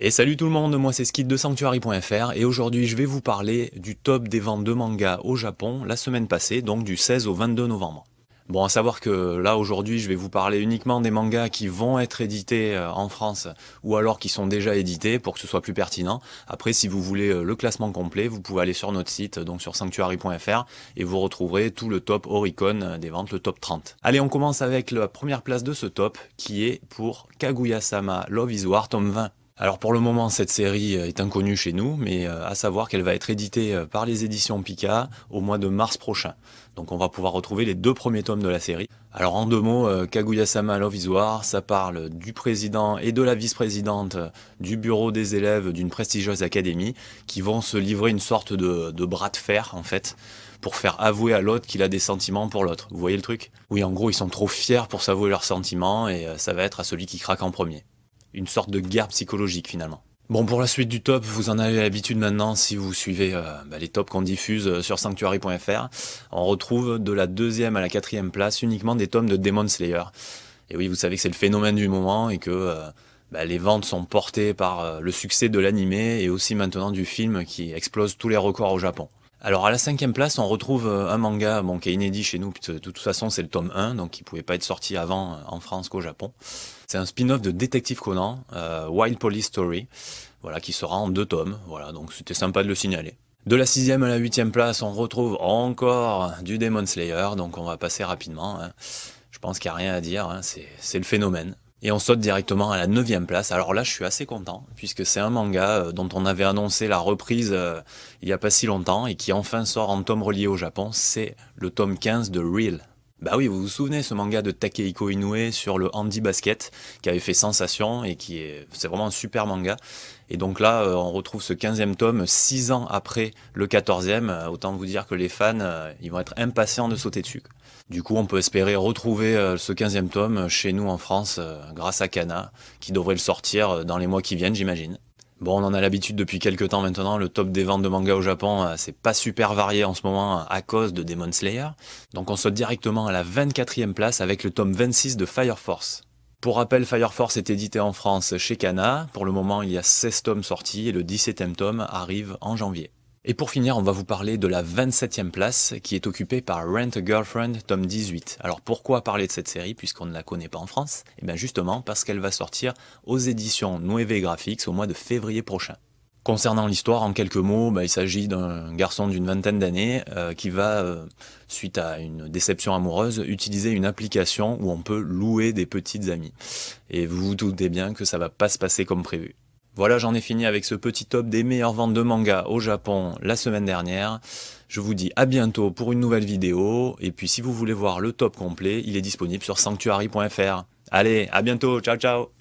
Et salut tout le monde, moi c'est Skid de Sanctuary.fr et aujourd'hui je vais vous parler du top des ventes de mangas au Japon la semaine passée, donc du 16 au 22 novembre. Bon, à savoir que là aujourd'hui je vais vous parler uniquement des mangas qui vont être édités en France ou alors qui sont déjà édités pour que ce soit plus pertinent. Après, si vous voulez le classement complet, vous pouvez aller sur notre site, donc sur Sanctuary.fr, et vous retrouverez tout le top Oricon des ventes, le top 30. Allez, on commence avec la première place de ce top qui est pour Kaguya-sama Love is War tome 20. Alors pour le moment, cette série est inconnue chez nous, mais à savoir qu'elle va être éditée par les éditions Pika au mois de mars prochain. Donc on va pouvoir retrouver les deux premiers tomes de la série. Alors en deux mots, Kaguya-sama Love is War, ça parle du président et de la vice-présidente du bureau des élèves d'une prestigieuse académie qui vont se livrer une sorte de bras de fer en fait, pour faire avouer à l'autre qu'il a des sentiments pour l'autre. Vous voyez le truc? Oui, en gros, ils sont trop fiers pour s'avouer leurs sentiments et ça va être à celui qui craque en premier. Une sorte de guerre psychologique finalement. Bon, pour la suite du top, vous en avez l'habitude maintenant si vous suivez les tops qu'on diffuse sur Sanctuary.fr. On retrouve de la 2e à la 4e place uniquement des tomes de Demon Slayer. Et oui, vous savez que c'est le phénomène du moment et que les ventes sont portées par le succès de l'animé et aussi maintenant du film qui explose tous les records au Japon. Alors à la 5e place, on retrouve un manga qui est inédit chez nous, de toute façon c'est le tome 1, donc qui ne pouvait pas être sorti avant en France qu'au Japon. C'est un spin-off de Détective Conan, Wild Police Story, voilà, qui sera en 2 tomes, voilà, donc c'était sympa de le signaler. De la 6e à la 8e place, on retrouve encore du Demon Slayer, donc on va passer rapidement, hein. Je pense qu'il n'y a rien à dire, hein, c'est le phénomène. Et on saute directement à la 9e place. Alors là, je suis assez content, puisque c'est un manga dont on avait annoncé la reprise il n'y a pas si longtemps, et qui enfin sort en tome relié au Japon. C'est le tome 15 de Real. Bah oui, vous vous souvenez, ce manga de Takehiko Inoue sur le handi basket, qui avait fait sensation, et c'est vraiment un super manga. Et donc là, on retrouve ce 15e tome 6 ans après le 14e. Autant vous dire que les fans, ils vont être impatients de sauter dessus. Du coup, on peut espérer retrouver ce 15e tome chez nous en France grâce à Kana, qui devrait le sortir dans les mois qui viennent, j'imagine. Bon, on en a l'habitude depuis quelques temps maintenant, le top des ventes de manga au Japon, c'est pas super varié en ce moment à cause de Demon Slayer. Donc on saute directement à la 24e place avec le tome 26 de Fire Force. Pour rappel, Fire Force est édité en France chez Kana. Pour le moment, il y a 16 tomes sortis et le 17e tome arrive en janvier. Et pour finir, on va vous parler de la 27e place qui est occupée par Rent a Girlfriend tome 18. Alors pourquoi parler de cette série puisqu'on ne la connaît pas en France? Et bien justement parce qu'elle va sortir aux éditions Nueve Graphics au mois de février prochain. Concernant l'histoire, en quelques mots, il s'agit d'un garçon d'une vingtaine d'années qui va, suite à une déception amoureuse, utiliser une application où on peut louer des petites amies. Et vous vous doutez bien que ça va pas se passer comme prévu. Voilà, j'en ai fini avec ce petit top des meilleures ventes de manga au Japon la semaine dernière. Je vous dis à bientôt pour une nouvelle vidéo. Et puis si vous voulez voir le top complet, il est disponible sur Sanctuary.fr. Allez, à bientôt, ciao ciao!